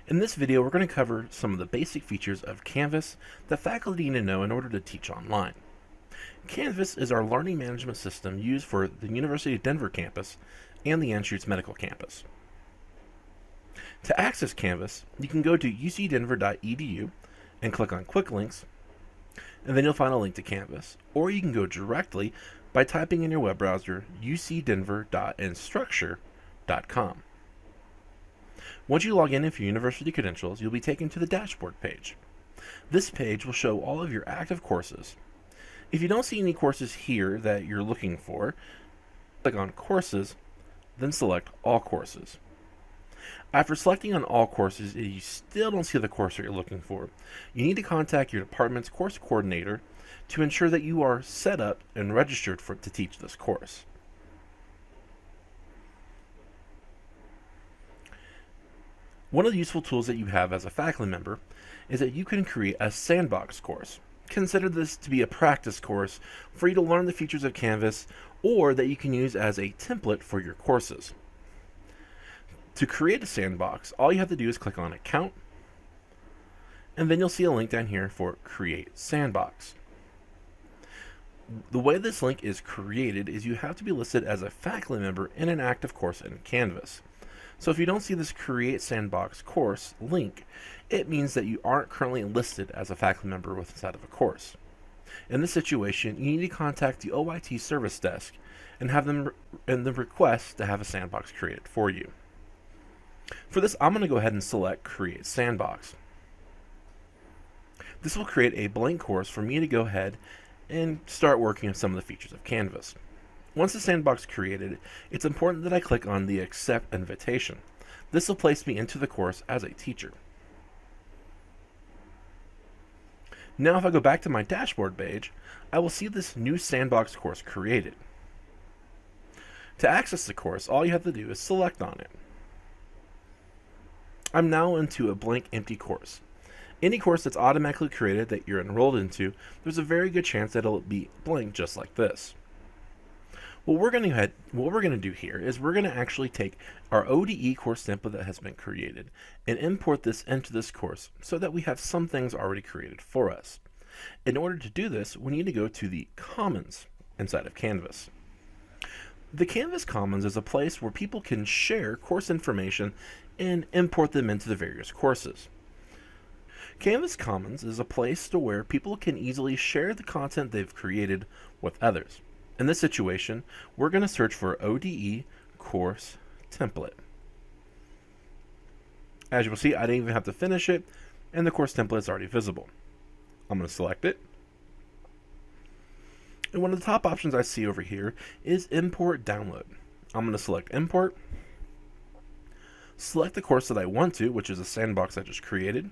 In this video, we're going to cover some of the basic features of Canvas that faculty need to know in order to teach online. Canvas is our learning management system used for the University of Denver campus and the Anschutz Medical campus. To access Canvas, you can go to ucdenver.edu and click on Quick Links, and then you'll find a link to Canvas. Or you can go directly by typing in your web browser ucdenver.instructure.com. Once you log in with your university credentials, you'll be taken to the dashboard page. This page will show all of your active courses. If you don't see any courses here that you're looking for, click on Courses, then select All Courses. After selecting on All Courses, if you still don't see the course that you're looking for, you need to contact your department's course coordinator to ensure that you are set up and registered to teach this course. One of the useful tools that you have as a faculty member is that you can create a sandbox course. Consider this to be a practice course for you to learn the features of Canvas, or that you can use as a template for your courses. To create a sandbox, all you have to do is click on Account, and then you'll see a link down here for Create Sandbox. The way this link is created is you have to be listed as a faculty member in an active course in Canvas. So if you don't see this Create Sandbox course link, it means that you aren't currently listed as a faculty member inside of a course. In this situation, you need to contact the OIT service desk and have them request to have a sandbox created for you. For this, I'm going to go ahead and select Create Sandbox. This will create a blank course for me to go ahead and start working on some of the features of Canvas. Once the sandbox is created, it's important that I click on the Accept Invitation. This will place me into the course as a teacher. Now if I go back to my dashboard page, I will see this new sandbox course created. To access the course, all you have to do is select on it. I'm now into a blank empty course. Any course that's automatically created that you're enrolled into, there's a very good chance that it'll be blank just like this. What we're going to do here is we're going to actually take our ODE course template that has been created and import this into this course so that we have some things already created for us. In order to do this, we need to go to the Commons inside of Canvas. The Canvas Commons is a place where people can share course information and import them into the various courses. Canvas Commons is a place to where people can easily share the content they've created with others. In this situation, we're going to search for ODE course template. As you will see, I didn't even have to finish it, and the course template is already visible. I'm going to select it. And one of the top options I see over here is Import Download. I'm going to select Import. Select the course that I want to, which is a sandbox I just created.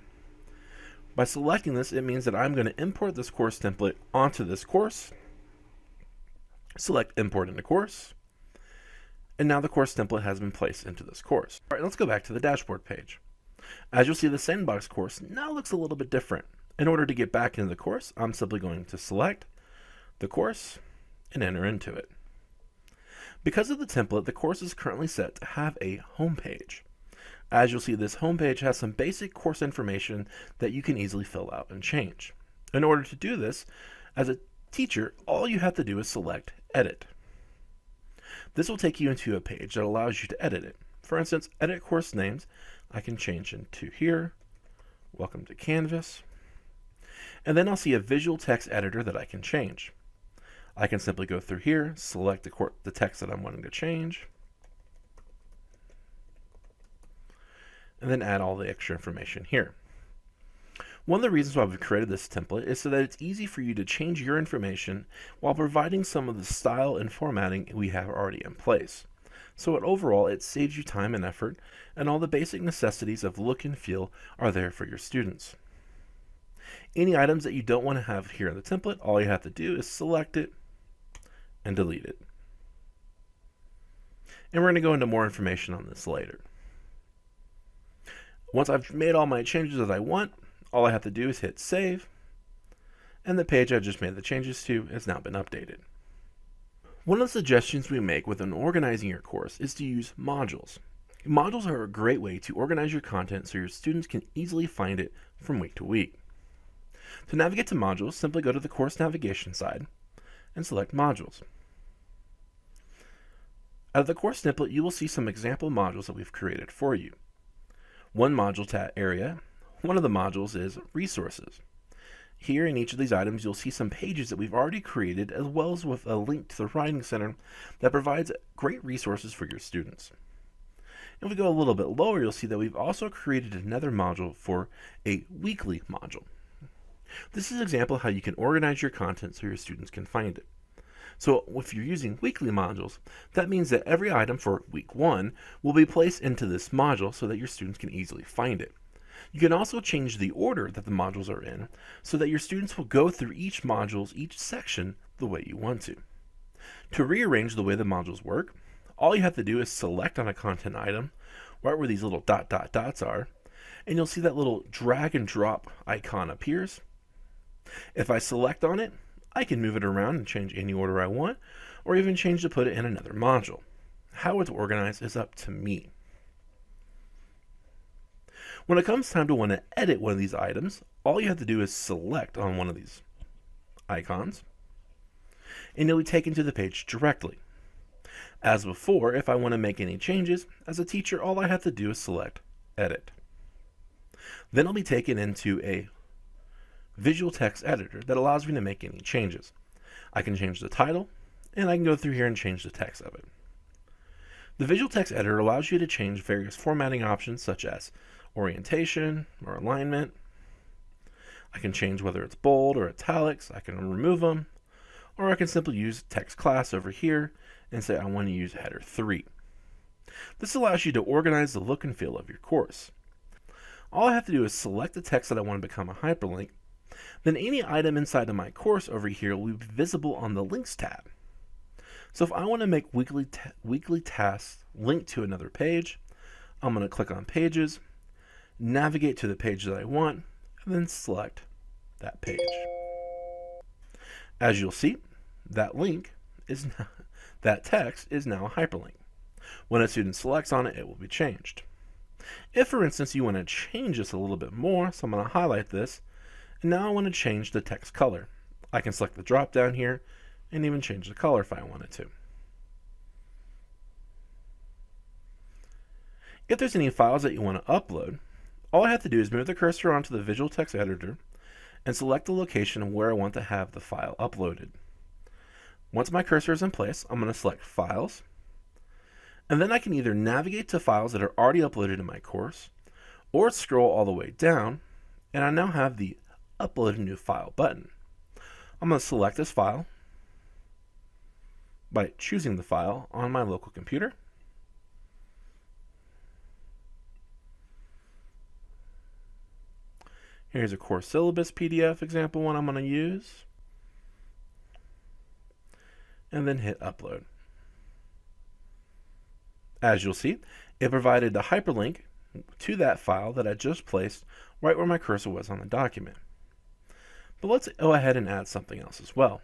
By selecting this, it means that I'm going to import this course template onto this course. Select Import into Course, and now the course template has been placed into this course. All right, let's go back to the dashboard page. As you'll see, the sandbox course now looks a little bit different. In order to get back into the course, I'm simply going to select the course and enter into it. Because of the template, the course is currently set to have a home page. As you'll see, this home page has some basic course information that you can easily fill out and change. In order to do this, as a teacher, all you have to do is select Edit. This will take you into a page that allows you to edit it. For instance, edit course names, I can change into here, Welcome to Canvas, and then I'll see a visual text editor that I can change. I can simply go through here, select the text that I'm wanting to change, and then add all the extra information here. One of the reasons why we've created this template is so that it's easy for you to change your information while providing some of the style and formatting we have already in place. So overall, it saves you time and effort, and all the basic necessities of look and feel are there for your students. Any items that you don't want to have here in the template, all you have to do is select it and delete it. And we're going to go into more information on this later. Once I've made all my changes that I want, all I have to do is hit save, and the page I just made the changes to has now been updated. One of the suggestions we make within organizing your course is to use modules. Modules are a great way to organize your content so your students can easily find it from week to week. To navigate to modules, simply go to the course navigation side and select modules. Out of the course snippet, you will see some example modules that we've created for you. One module area, one of the modules is resources. Here in each of these items, you'll see some pages that we've already created, as well as with a link to the Writing Center that provides great resources for your students. If we go a little bit lower, you'll see that we've also created another module for a weekly module. This is an example of how you can organize your content so your students can find it. So if you're using weekly modules, that means that every item for week 1 will be placed into this module so that your students can easily find it. You can also change the order that the modules are in so that your students will go through each section the way you want to. To rearrange the way the modules work, all you have to do is select on a content item right where these little dots are, and you'll see that little drag and drop icon appears. If I select on it, I can move it around and change any order I want, or even change to put it in another module. How it's organized is up to me. When it comes time to want to edit one of these items, all you have to do is select on one of these icons, and you'll be taken to the page directly. As before, if I want to make any changes, as a teacher, all I have to do is select Edit. Then I'll be taken into a visual text editor that allows me to make any changes. I can change the title, and I can go through here and change the text of it. The visual text editor allows you to change various formatting options such as orientation or alignment. I can change whether it's bold or italics. I can remove them, or I can simply use text class over here and say I want to use header 3. This allows you to organize the look and feel of your course. All I have to do is select the text that I want to become a hyperlink. Then any item inside of my course over here will be visible on the Links tab. So if I want to make weekly tasks link to another page, I'm going to click on Pages, navigate to the page that I want, and then select that page. As you'll see, that text is now a hyperlink. When a student selects on it, it will be changed. If, for instance, you want to change this a little bit more, so I'm going to highlight this, and now I want to change the text color. I can select the drop down here and even change the color if I wanted to. If there's any files that you want to upload, all I have to do is move the cursor onto the visual text editor and select the location where I want to have the file uploaded. Once my cursor is in place, I'm going to select Files, and then I can either navigate to files that are already uploaded in my course, or scroll all the way down, and I now have the Upload a New File button. I'm going to select this file by choosing the file on my local computer. Here's a course syllabus PDF example one I'm going to use, and then hit Upload. As you'll see, it provided a hyperlink to that file that I just placed right where my cursor was on the document. But let's go ahead and add something else as well.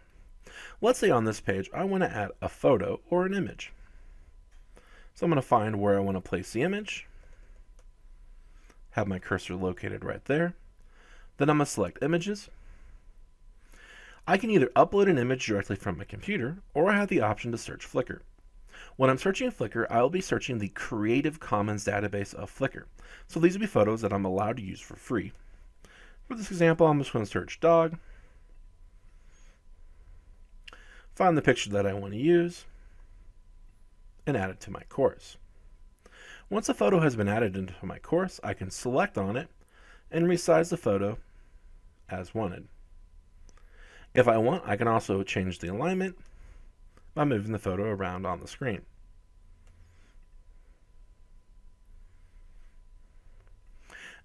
Let's say on this page I want to add a photo or an image. So I'm going to find where I want to place the image, have my cursor located right there. Then I'm going to select Images. I can either upload an image directly from my computer, or I have the option to search Flickr. When I'm searching Flickr, I will be searching the Creative Commons database of Flickr. So these will be photos that I'm allowed to use for free. For this example, I'm just going to search dog, find the picture that I want to use, and add it to my course. Once a photo has been added into my course, I can select on it and resize the photo as wanted. If I want, I can also change the alignment by moving the photo around on the screen.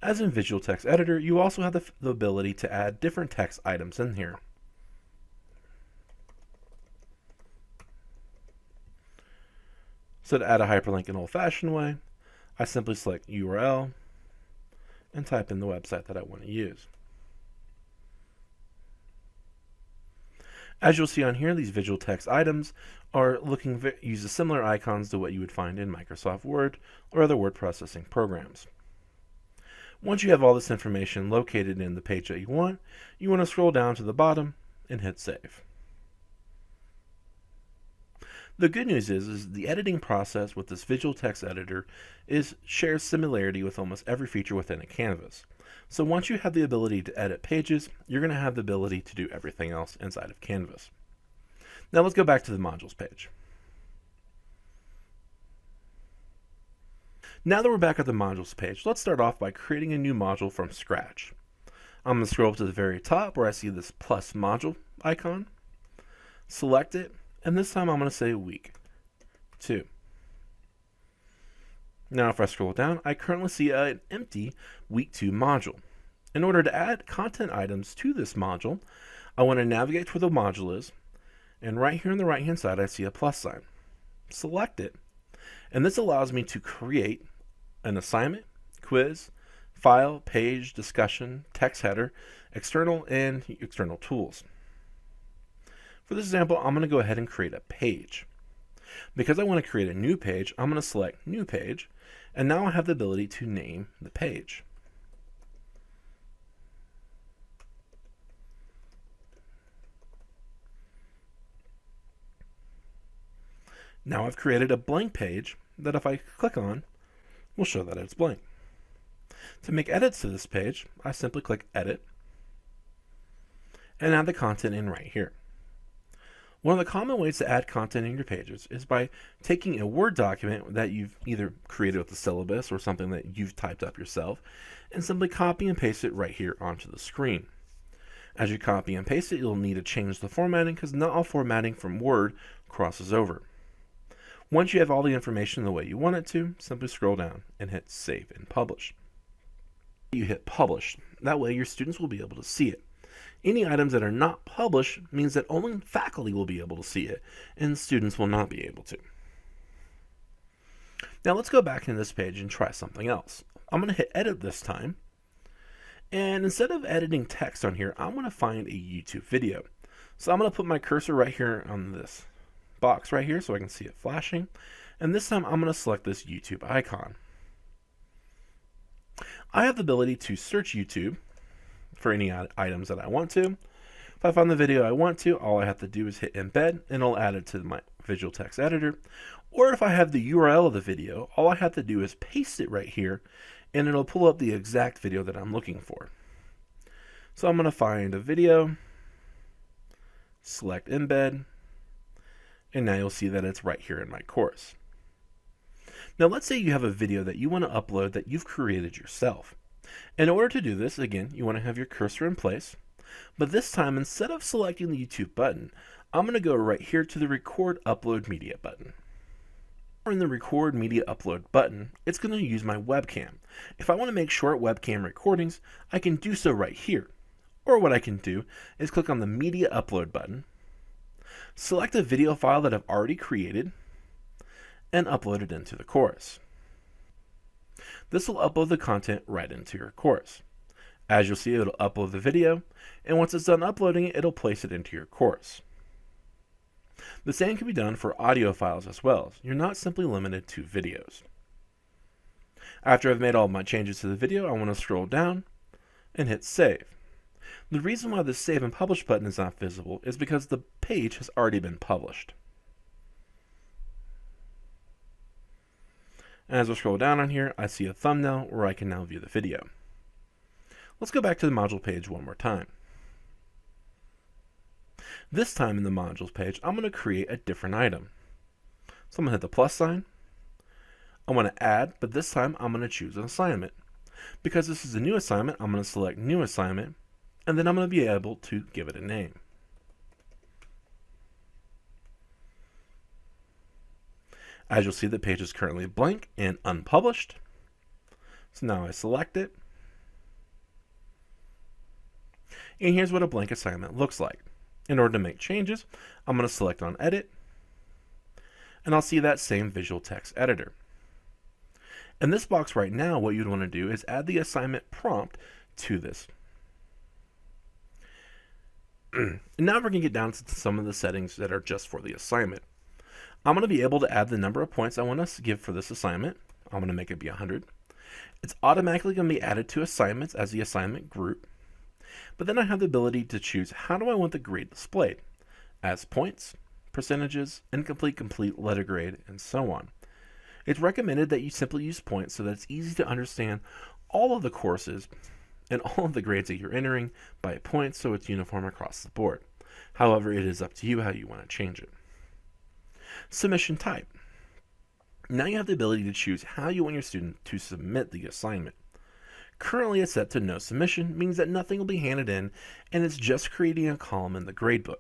As in Visual Text Editor, you also have the ability to add different text items in here. So to add a hyperlink in an old-fashioned way, I simply select URL and type in the website that I want to use. As you'll see on here, these visual text items are use similar icons to what you would find in Microsoft Word or other word processing programs. Once you have all this information located in the page that you want to scroll down to the bottom and hit save. The good news is the editing process with this visual text editor shares similarity with almost every feature within a canvas. So once you have the ability to edit pages, you're going to have the ability to do everything else inside of Canvas. Now let's go back to the modules page. Now that we're back at the modules page, let's start off by creating a new module from scratch. I'm going to scroll up to the very top where I see this plus module icon, select it, and this time I'm going to say week 2. Now if I scroll down, I currently see an empty week 2 module. In order to add content items to this module, I want to navigate to where the module is, and right here on the right hand side I see a plus sign. Select it, and this allows me to create an assignment, quiz, file, page, discussion, text header, external and external tools. For this example, I'm going to go ahead and create a page. Because I want to create a new page, I'm going to select New Page, and now I have the ability to name the page. Now I've created a blank page that if I click on, will show that it's blank. To make edits to this page, I simply click Edit and add the content in right here. One of the common ways to add content in your pages is by taking a Word document that you've either created with the syllabus or something that you've typed up yourself and simply copy and paste it right here onto the screen. As you copy and paste it, you'll need to change the formatting because not all formatting from Word crosses over. Once you have all the information the way you want it to, simply scroll down and hit Save and Publish. You hit Publish. That way your students will be able to see it. Any items that are not published means that only faculty will be able to see it, and students will not be able to. Now let's go back into this page and try something else. I'm going to hit Edit this time, and instead of editing text on here, I'm going to find a YouTube video. So I'm going to put my cursor right here on this box right here so I can see it flashing, and this time I'm going to select this YouTube icon. I have the ability to search YouTube for any items that I want to. If I find the video I want to, all I have to do is hit embed and it'll add it to my visual text editor. Or if I have the URL of the video, all I have to do is paste it right here and it'll pull up the exact video that I'm looking for. So I'm going to find a video, select embed, and now you'll see that it's right here in my course. Now let's say you have a video that you want to upload that you've created yourself. In order to do this, again, you want to have your cursor in place, but this time instead of selecting the YouTube button, I'm going to go right here to the Record Upload Media button. In the Record Media Upload button, it's going to use my webcam. If I want to make short webcam recordings, I can do so right here. Or what I can do is click on the Media Upload button, select a video file that I've already created, and upload it into the course. This will upload the content right into your course. As you'll see, it'll upload the video, and once it's done uploading it, it'll place it into your course. The same can be done for audio files as well. You're not simply limited to videos. After I've made all my changes to the video, I want to scroll down and hit Save. The reason why the Save and Publish button is not visible is because the page has already been published. As I scroll down on here, I see a thumbnail where I can now view the video. Let's go back to the module page one more time. This time in the modules page, I'm going to create a different item. So I'm going to hit the plus sign. I want to add, but this time I'm going to choose an assignment. Because this is a new assignment, I'm going to select New Assignment, and then I'm going to be able to give it a name. As you'll see, the page is currently blank and unpublished. So now I select it. And here's what a blank assignment looks like. In order to make changes, I'm going to select on Edit, and I'll see that same visual text editor. In this box right now, what you'd want to do is add the assignment prompt to this. And now we're going to get down to some of the settings that are just for the assignment. I'm going to be able to add the number of points I want to give for this assignment. I'm going to make it be 100. It's automatically going to be added to assignments as the assignment group. But then I have the ability to choose how do I want the grade displayed, as points, percentages, incomplete, complete, letter grade, and so on. It's recommended that you simply use points so that it's easy to understand all of the courses and all of the grades that you're entering by points so it's uniform across the board. However, it is up to you how you want to change it. Submission type. Now you have the ability to choose how you want your student to submit the assignment. Currently it's set to no submission, means that nothing will be handed in and it's just creating a column in the gradebook.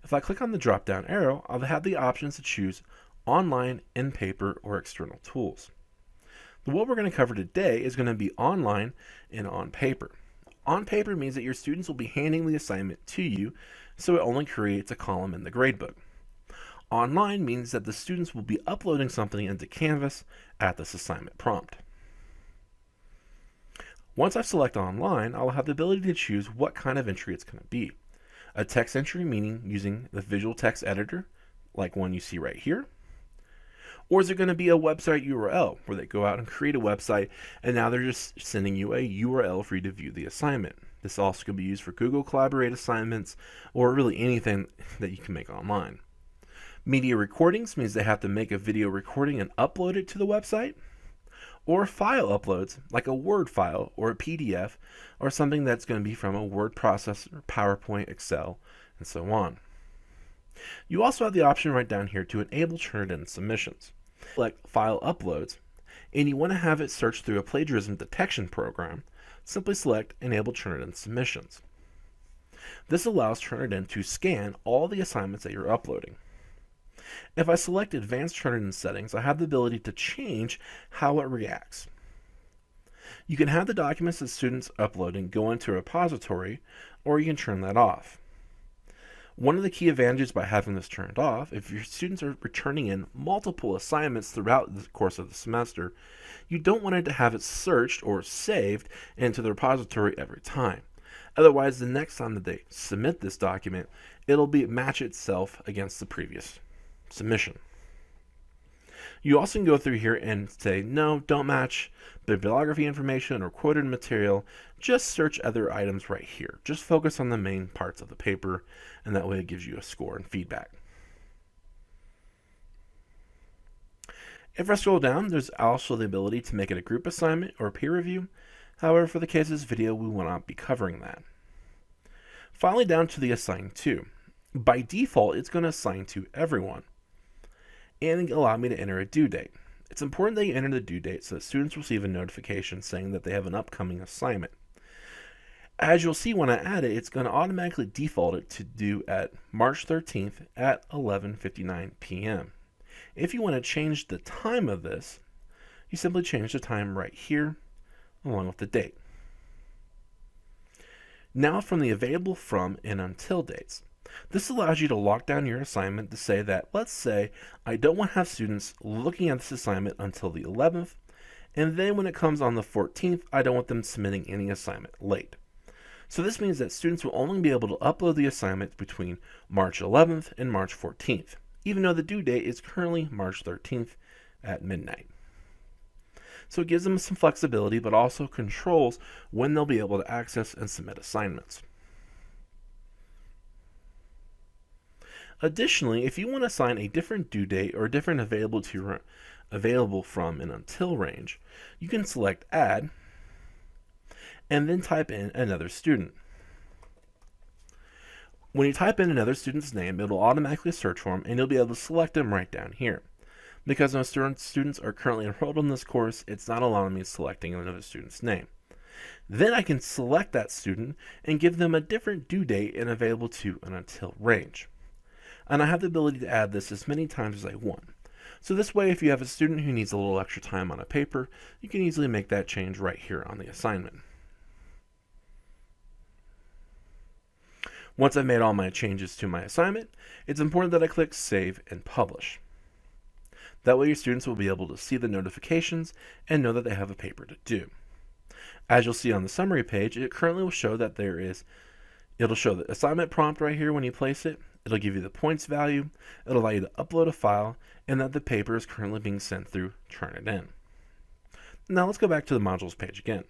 If I click on the drop down arrow, I'll have the options to choose online, in paper, or external tools. What we're going to cover today is going to be online and on paper. On paper means that your students will be handing the assignment to you, so it only creates a column in the gradebook. Online means that the students will be uploading something into Canvas at this assignment prompt. Once I select online, I'll have the ability to choose what kind of entry it's going to be. A text entry, meaning using the visual text editor, like one you see right here. Or is it going to be a website URL where they go out and create a website and now they're just sending you a URL for you to view the assignment? This also can be used for Google Collaborate assignments or really anything that you can make online. Media recordings means they have to make a video recording and upload it to the website. Or file uploads, like a Word file or a PDF, or something that's going to be from a word processor, PowerPoint, Excel, and so on. You also have the option right down here to enable Turnitin submissions. Select File Uploads, and you want to have it search through a plagiarism detection program. Simply select Enable Turnitin Submissions. This allows Turnitin to scan all the assignments that you're uploading. If I select Advanced Turnitin Settings, I have the ability to change how it reacts. You can have the documents that students uploading go into a repository, or you can turn that off. One of the key advantages by having this turned off, if your students are returning in multiple assignments throughout the course of the semester, you don't want it to have it searched or saved into the repository every time. Otherwise, the next time that they submit this document, it'll match itself against the previous submission. You also can go through here and say, no, don't match bibliography information or quoted material. Just search other items right here. Just focus on the main parts of the paper, and that way it gives you a score and feedback. If I scroll down, there's also the ability to make it a group assignment or peer review. However, for the case of this video, we will not be covering that. Finally, down to the assign to. By default, it's going to assign to everyone and allow me to enter a due date. It's important that you enter the due date so that students receive a notification saying that they have an upcoming assignment. As you'll see when I add it, it's going to automatically default it to due at March 13th at 11:59 p.m. If you want to change the time of this, you simply change the time right here along with the date. Now from the available from and until dates. This allows you to lock down your assignment to say that, let's say, I don't want to have students looking at this assignment until the 11th, and then when it comes on the 14th, I don't want them submitting any assignment late. So this means that students will only be able to upload the assignment between March 11th and March 14th, even though the due date is currently March 13th at midnight. So it gives them some flexibility, but also controls when they'll be able to access and submit assignments. Additionally, if you want to assign a different due date or a different available from and until range, you can select Add and then type in another student. When you type in another student's name, it'll automatically search for them and you'll be able to select them right down here. Because no students are currently enrolled in this course, it's not allowing me selecting another student's name. Then I can select that student and give them a different due date and available to and until range. And I have the ability to add this as many times as I want. So this way, if you have a student who needs a little extra time on a paper, you can easily make that change right here on the assignment. Once I've made all my changes to my assignment, it's important that I click Save and Publish. That way your students will be able to see the notifications and know that they have a paper to do. As you'll see on the summary page, it currently will show that there is It'll show the assignment prompt right here when you place it. It'll give you the points value. It'll allow you to upload a file and that the paper is currently being sent through Turnitin. Now let's go back to the modules page again.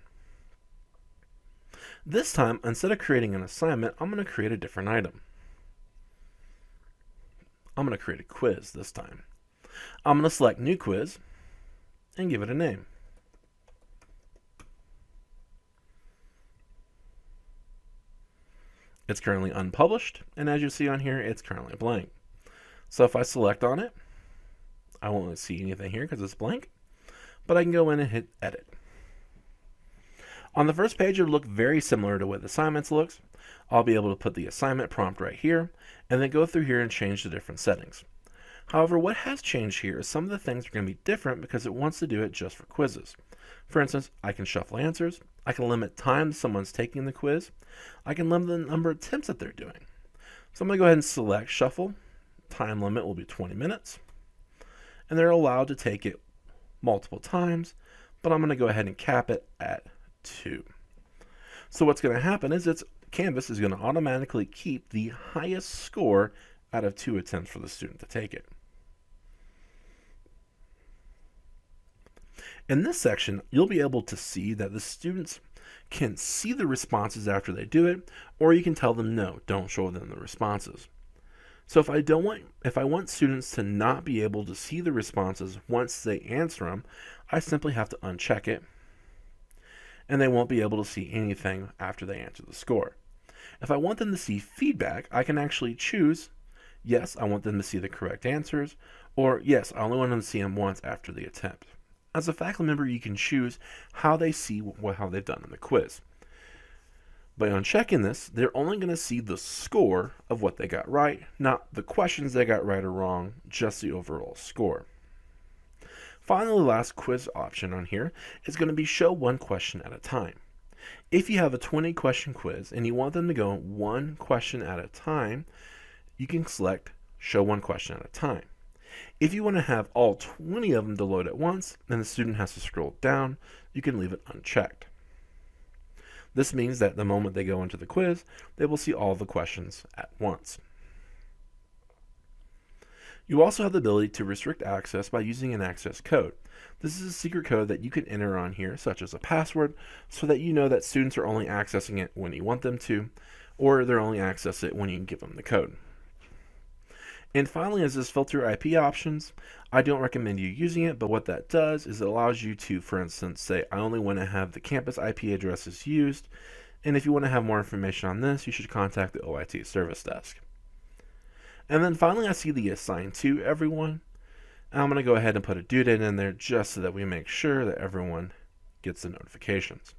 This time, instead of creating an assignment, I'm going to create a different item. I'm going to create a quiz this time. I'm going to select New Quiz and give it a name. It's currently unpublished, and as you see on here, it's currently blank. So if I select on it, I won't see anything here because it's blank, but I can go in and hit Edit. On the first page, it'll look very similar to what the assignments looks. I'll be able to put the assignment prompt right here, and then go through here and change the different settings. However, what has changed here is some of the things are going to be different because it wants to do it just for quizzes. For instance, I can shuffle answers. I can limit time someone's taking the quiz. I can limit the number of attempts that they're doing. So I'm going to go ahead and select Shuffle. Time limit will be 20 minutes. And they're allowed to take it multiple times, but I'm going to go ahead and cap it at 2. So what's going to happen is Canvas is going to automatically keep the highest score out of 2 attempts for the student to take it. In this section, you'll be able to see that the students can see the responses after they do it, or you can tell them no, don't show them the responses. So if I want students to not be able to see the responses once they answer them, I simply have to uncheck it, and they won't be able to see anything after they answer the score. If I want them to see feedback, I can actually choose, yes, I want them to see the correct answers, or yes, I only want them to see them once after the attempt. As a faculty member, you can choose how they see how they've done in the quiz. By unchecking this, they're only going to see the score of what they got right, not the questions they got right or wrong, just the overall score. Finally, the last quiz option on here is going to be show one question at a time. If you have a 20-question quiz and you want them to go one question at a time, you can select show one question at a time. If you want to have all 20 of them to load at once, then the student has to scroll down. You can leave it unchecked. This means that the moment they go into the quiz, they will see all the questions at once. You also have the ability to restrict access by using an access code. This is a secret code that you can enter on here, such as a password, so that you know that students are only accessing it when you want them to, or they're only access it when you give them the code. And finally, as this filter IP options, I don't recommend you using it, but what that does is it allows you to, for instance, say, I only want to have the campus IP addresses used, and if you want to have more information on this, you should contact the OIT service desk. And then finally, I see the assign to everyone. I'm going to go ahead and put a due date in there just so that we make sure that everyone gets the notifications.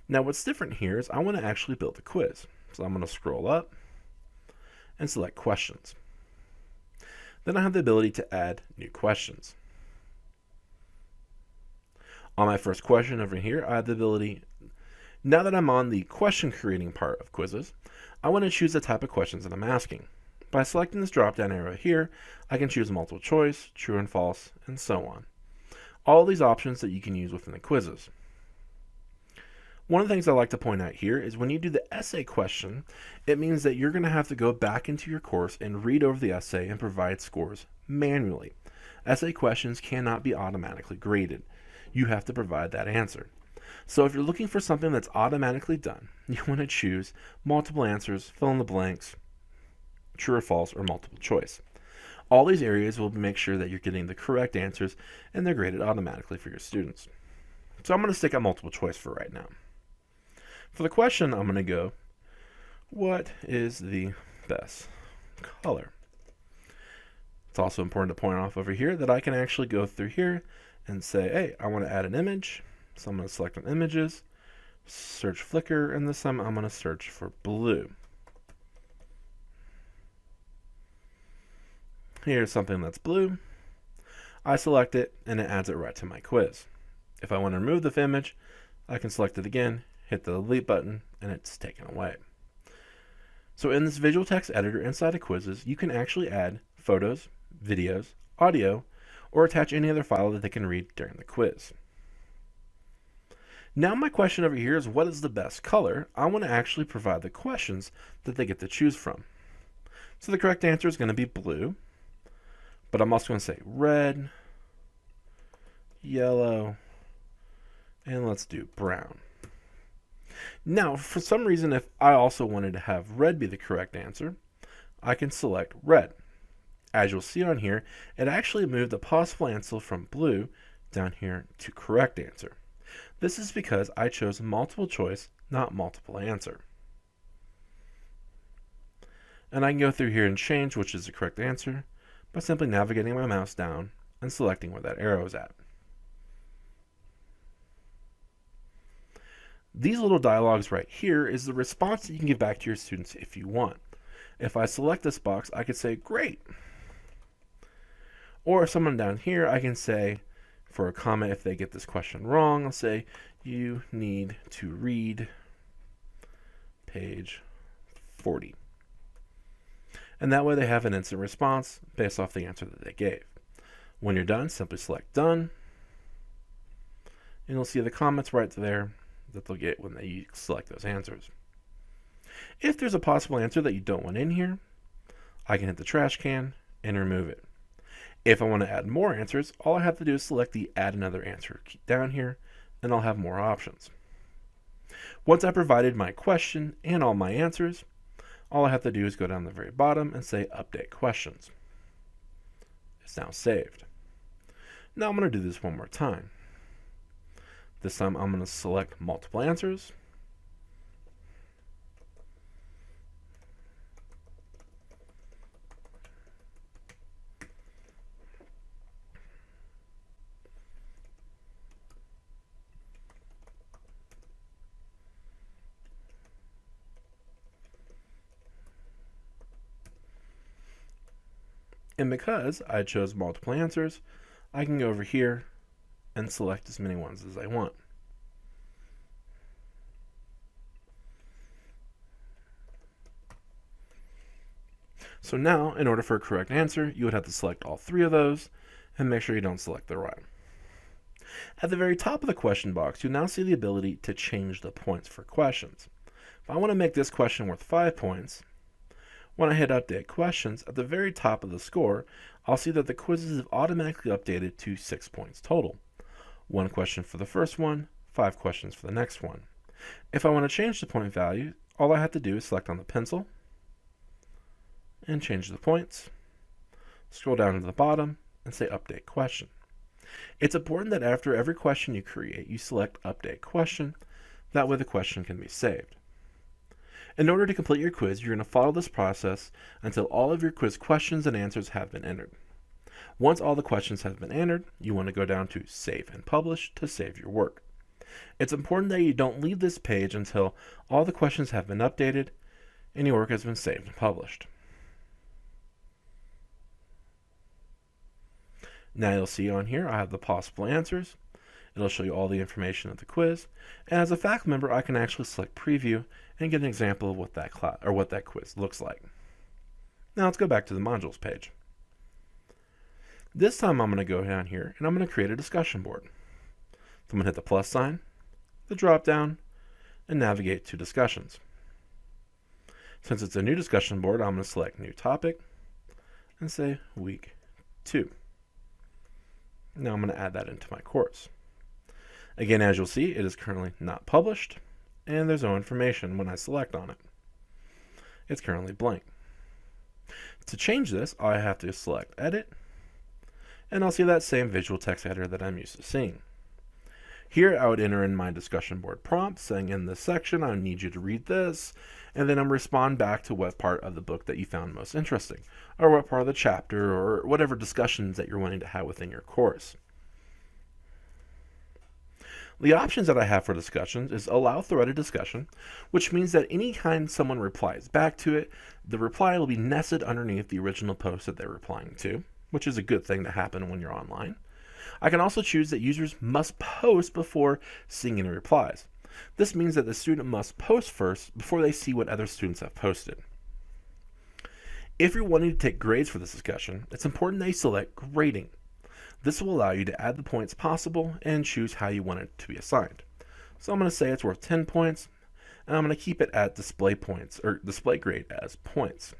Now, what's different here is I want to actually build a quiz. So I'm going to scroll up and select questions. Then I have the ability to add new questions. On my first question over here, I have the ability, now that I'm on the question creating part of quizzes, I want to choose the type of questions that I'm asking. By selecting this drop-down arrow here, I can choose multiple choice, true and false, and so on. All these options that you can use within the quizzes. One of the things I like to point out here is when you do the essay question, it means that you're going to have to go back into your course and read over the essay and provide scores manually. Essay questions cannot be automatically graded. You have to provide that answer. So if you're looking for something that's automatically done, you want to choose multiple answers, fill in the blanks, true or false, or multiple choice. All these areas will make sure that you're getting the correct answers and they're graded automatically for your students. So I'm going to stick on multiple choice for right now. For the question, I'm going to go, what is the best color? It's also important to point off over here that I can actually go through here and say, hey, I want to add an image. So I'm going to select on images, search Flickr, and this time I'm going to search for blue. Here's something that's blue. I select it and it adds it right to my quiz. If I want to remove the image, I can select it again, hit the delete button, and it's taken away. So in this visual text editor inside of quizzes, you can actually add photos, videos, audio, or attach any other file that they can read during the quiz. Now my question over here is, what is the best color? I want to actually provide the questions that they get to choose from. So the correct answer is going to be blue, but I'm also going to say red, yellow, and let's do brown. Now, for some reason, if I also wanted to have red be the correct answer, I can select red. As you'll see on here, it actually moved the possible answer from blue down here to correct answer. This is because I chose multiple choice, not multiple answer. And I can go through here and change which is the correct answer by simply navigating my mouse down and selecting where that arrow is at. These little dialogues right here is the response that you can give back to your students if you want. If I select this box, I could say, great. Or if someone down here, I can say, for a comment, if they get this question wrong, I'll say, you need to read page 40. And that way they have an instant response based off the answer that they gave. When you're done, simply select done. And you'll see the comments right there that they'll get when they select those answers. If there's a possible answer that you don't want in here, I can hit the trash can and remove it. If I want to add more answers, all I have to do is select the add another answer key down here, and I'll have more options. Once I provided my question and all my answers, all I have to do is go down the very bottom and say update questions. It's now saved. Now I'm going to do this one more time. This time I'm going to select multiple answers. And because I chose multiple answers, I can go over here and select as many ones as I want. So now, in order for a correct answer, you would have to select all three of those and make sure you don't select the right. At the very top of the question box, you now see the ability to change the points for questions. If I want to make this question worth 5 points, when I hit update questions, at the very top of the score, I'll see that the quizzes have automatically updated to 6 points total. 1 question for the first one, 5 questions for the next one. If I want to change the point value, all I have to do is select on the pencil and change the points. Scroll down to the bottom and say update question. It's important that after every question you create, you select update question. That way the question can be saved. In order to complete your quiz, you're going to follow this process until all of your quiz questions and answers have been entered. Once all the questions have been entered, you want to go down to Save and Publish to save your work. It's important that you don't leave this page until all the questions have been updated and your work has been saved and published. Now you'll see on here I have the possible answers. It'll show you all the information of the quiz, and as a faculty member I can actually select preview and get an example of what that quiz looks like. Now let's go back to the modules page. This time I'm going to go down here and I'm going to create a discussion board. So I'm going to hit the plus sign, the drop down, and navigate to discussions. Since it's a new discussion board, I'm going to select new topic and say week 2. Now I'm going to add that into my course. Again, as you'll see, it is currently not published, and there's no information when I select on it. It's currently blank. To change this, I have to select Edit, and I'll see that same visual text editor that I'm used to seeing. Here, I would enter in my discussion board prompt, saying in this section, I need you to read this, and then I'm respond back to what part of the book that you found most interesting, or what part of the chapter, or whatever discussions that you're wanting to have within your course. The options that I have for discussions is allow threaded discussion, which means that any time someone replies back to it, the reply will be nested underneath the original post that they're replying to, which is a good thing to happen when you're online. I can also choose that users must post before seeing any replies. This means that the student must post first before they see what other students have posted. If you're wanting to take grades for this discussion, it's important that you select grading. This will allow you to add the points possible and choose how you want it to be assigned. So I'm going to say it's worth 10 points, and I'm going to keep it at display points, or display grade as points.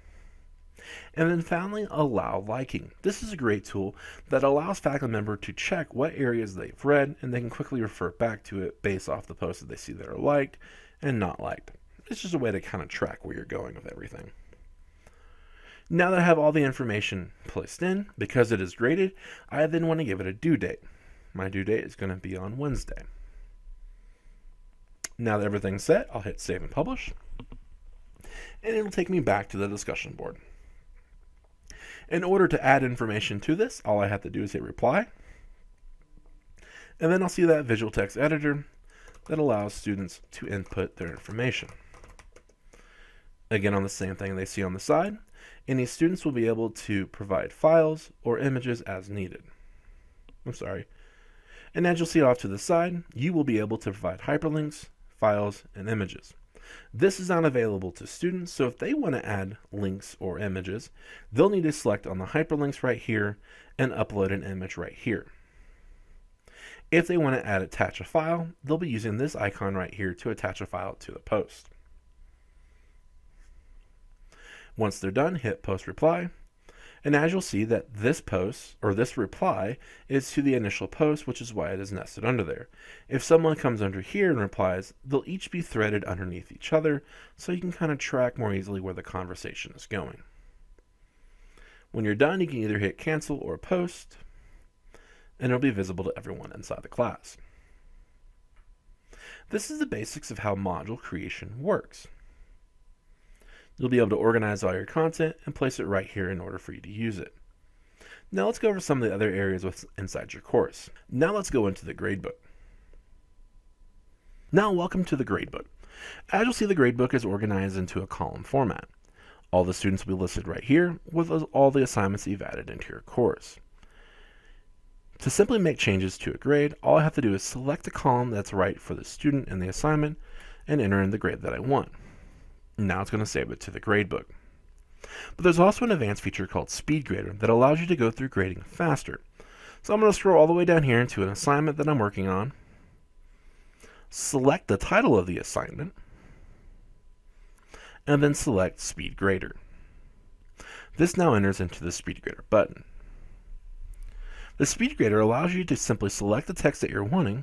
And then finally, allow liking. This is a great tool that allows faculty member to check what areas they've read, and they can quickly refer back to it based off the posts that they see that are liked and not liked. It's just a way to kind of track where you're going with everything. Now that I have all the information placed in, because it is graded, I then want to give it a due date. My due date is going to be on Wednesday. Now that everything's set, I'll hit save and publish, and it'll take me back to the discussion board. In order to add information to this, all I have to do is hit reply, and then I'll see that visual text editor that allows students to input their information. Again, on the same thing they see on the side, any students will be able to provide files or images as needed. And as you'll see off to the side, you will be able to provide hyperlinks, files, and images. This is not available to students, so if they want to add links or images, they'll need to select on the hyperlinks right here and upload an image right here. If they want to attach a file, they'll be using this icon right here to attach a file to the post. Once they're done, hit post reply, and as you'll see that this post, or this reply, is to the initial post, which is why it is nested under there. If someone comes under here and replies, they'll each be threaded underneath each other, so you can kind of track more easily where the conversation is going. When you're done, you can either hit cancel or post, and it'll be visible to everyone inside the class. This is the basics of how module creation works. You'll be able to organize all your content and place it right here in order for you to use it. Now let's go over some of the other areas inside your course. Now let's go into the gradebook. Now welcome to the gradebook. As you'll see, the gradebook is organized into a column format. All the students will be listed right here with all the assignments that you've added into your course. To simply make changes to a grade, all I have to do is select the column that's right for the student and the assignment and enter in the grade that I want. Now it's going to save it to the gradebook. But there's also an advanced feature called Speed Grader that allows you to go through grading faster. So I'm going to scroll all the way down here into an assignment that I'm working on, select the title of the assignment, and then select Speed Grader. This now enters into the Speed Grader button. The Speed Grader allows you to simply select the text that you're wanting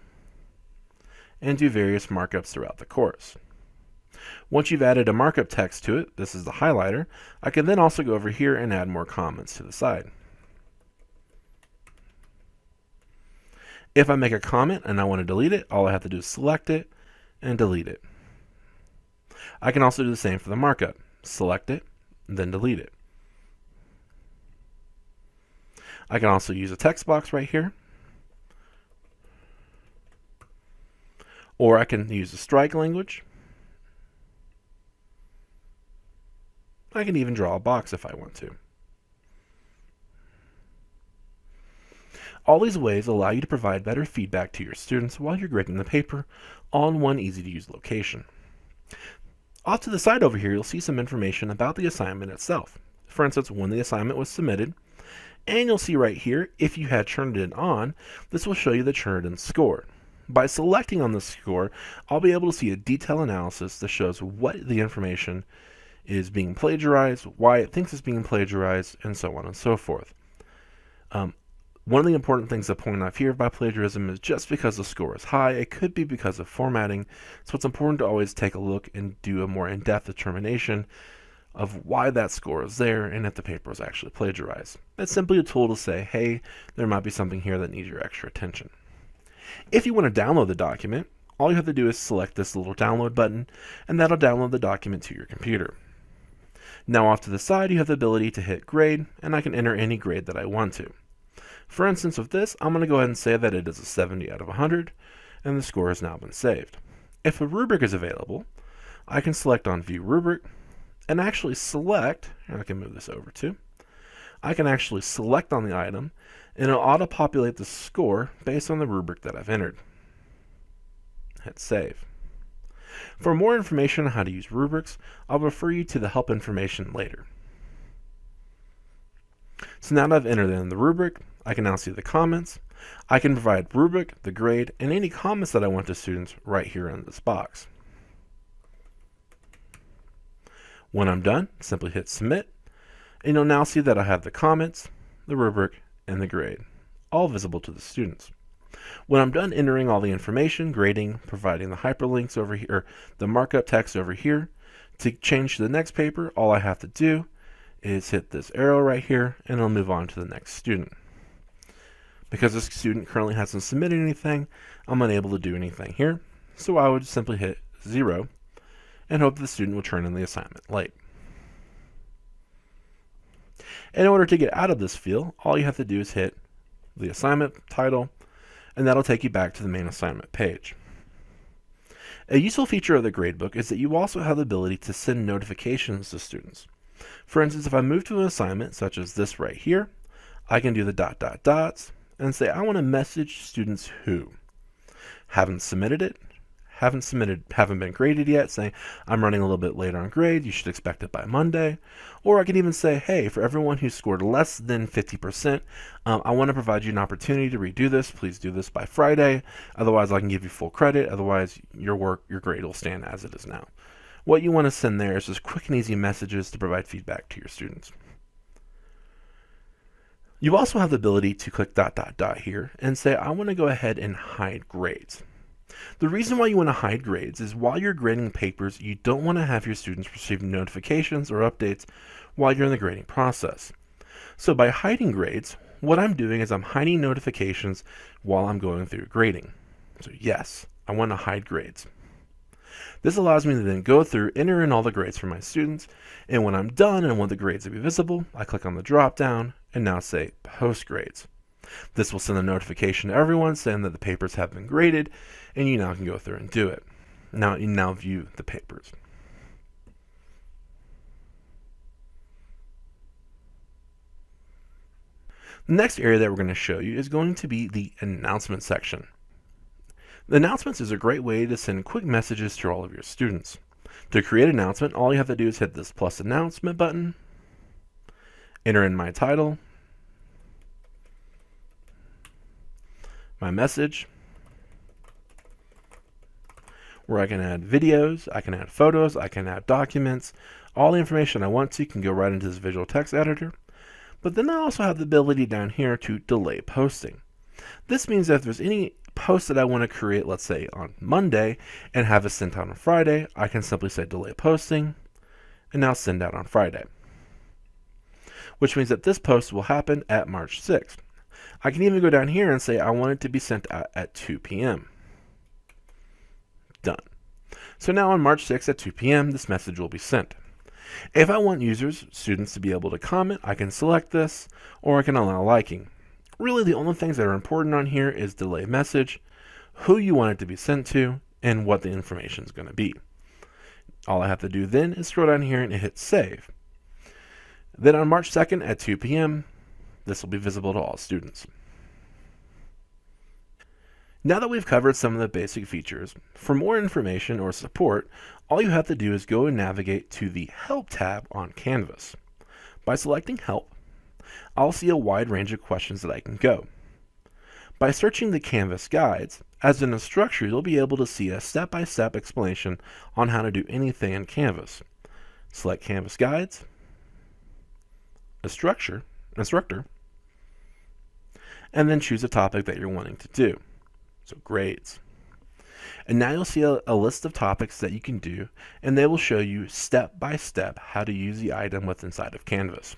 and do various markups throughout the course. Once you've added a markup text to it, this is the highlighter, I can then also go over here and add more comments to the side. If I make a comment and I want to delete it, all I have to do is select it and delete it. I can also do the same for the markup. Select it, then delete it. I can also use a text box right here, or I can use the strike language. I can even draw a box if I want to. All these ways allow you to provide better feedback to your students while you're grading the paper, all in one easy-to-use location. Off to the side over here, you'll see some information about the assignment itself. For instance, when the assignment was submitted, and you'll see right here, if you had turned it on, this will show you the turned in score. By selecting on the score, I'll be able to see a detailed analysis that shows what the information is being plagiarized, why it thinks it's being plagiarized, and so on and so forth. One of the important things to point out here by plagiarism is just because the score is high, it could be because of formatting, so it's important to always take a look and do a more in-depth determination of why that score is there and if the paper is actually plagiarized. It's simply a tool to say, hey, there might be something here that needs your extra attention. If you want to download the document, all you have to do is select this little download button, and that'll download the document to your computer. Now off to the side, you have the ability to hit grade, and I can enter any grade that I want to. For instance, with this, I'm going to go ahead and say that it is a 70 out of 100, and the score has now been saved. If a rubric is available, I can select on View Rubric, and actually select, and I can move this over too, I can actually select on the item, and it'll auto-populate the score based on the rubric that I've entered. Hit Save. For more information on how to use rubrics, I'll refer you to the help information later. So now that I've entered in the rubric, I can now see the comments. I can provide rubric, the grade, and any comments that I want to students right here in this box. When I'm done, simply hit submit, and you'll now see that I have the comments, the rubric, and the grade, all visible to the students. When I'm done entering all the information, grading, providing the hyperlinks over here, or the markup text over here, to change to the next paper, all I have to do is hit this arrow right here, and it'll move on to the next student. Because this student currently hasn't submitted anything, I'm unable to do anything here, so I would simply hit 0 and hope the student will turn in the assignment late. In order to get out of this field, all you have to do is hit the assignment title, and that'll take you back to the main assignment page. A useful feature of the gradebook is that you also have the ability to send notifications to students. For instance, if I move to an assignment such as this right here, I can do the ... and say I want to message students who haven't submitted it, haven't been graded yet, saying I'm running a little bit late on grade, you should expect it by Monday. Or I can even say, hey, for everyone who scored less than 50%, I want to provide you an opportunity to redo this. Please do this by Friday. Otherwise, I can give you full credit. Otherwise, your grade will stand as it is now. What you want to send there is just quick and easy messages to provide feedback to your students. You also have the ability to click ... here and say, I want to go ahead and hide grades. The reason why you want to hide grades is while you're grading papers, you don't want to have your students receive notifications or updates while you're in the grading process. So by hiding grades, what I'm doing is I'm hiding notifications while I'm going through grading. So yes, I want to hide grades. This allows me to then go through, enter in all the grades for my students, and when I'm done and I want the grades to be visible, I click on the drop down and now say post grades. This will send a notification to everyone saying that the papers have been graded, and you now can go through and do it. Now you now view the papers. The next area that we're going to show you is going to be the announcement section. The announcements is a great way to send quick messages to all of your students. To create an announcement, all you have to do is hit this plus announcement button, enter in my title, my message, where I can add videos, I can add photos, I can add documents. All the information I want to can go right into this visual text editor. But then I also have the ability down here to delay posting. This means that if there's any post that I want to create, let's say on Monday, and have it sent out on Friday, I can simply say delay posting, and now send out on Friday. Which means that this post will happen at March 6th. I can even go down here and say I want it to be sent out at 2 p.m. Done. So now on March 6th at 2 p.m., this message will be sent. If I want students to be able to comment, I can select this, or I can allow liking. Really, the only things that are important on here is delay message, who you want it to be sent to, and what the information is going to be. All I have to do then is scroll down here and hit save. Then on March 2nd at 2 p.m., this will be visible to all students. Now that we've covered some of the basic features, for more information or support, all you have to do is go and navigate to the Help tab on Canvas. By selecting Help, I'll see a wide range of questions that I can go. By searching the Canvas guides, as an instructor, you'll be able to see a step-by-step explanation on how to do anything in Canvas. Select Canvas Guides, Instructor, and then choose a topic that you're wanting to do. So grades. And now you'll see a list of topics that you can do, and they will show you step by step how to use the item what's inside of Canvas.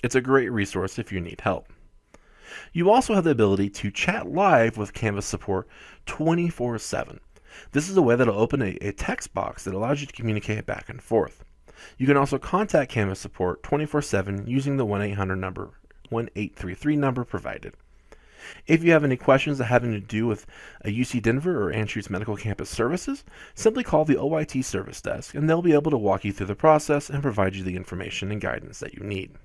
It's a great resource if you need help. You also have the ability to chat live with Canvas support 24/7. This is a way that will open a text box that allows you to communicate back and forth. You can also contact Canvas support 24/7 using the 1-833 number provided. If you have any questions that having to do with a UC Denver or Anschutz Medical Campus services, simply call the OIT service desk and they'll be able to walk you through the process and provide you the information and guidance that you need.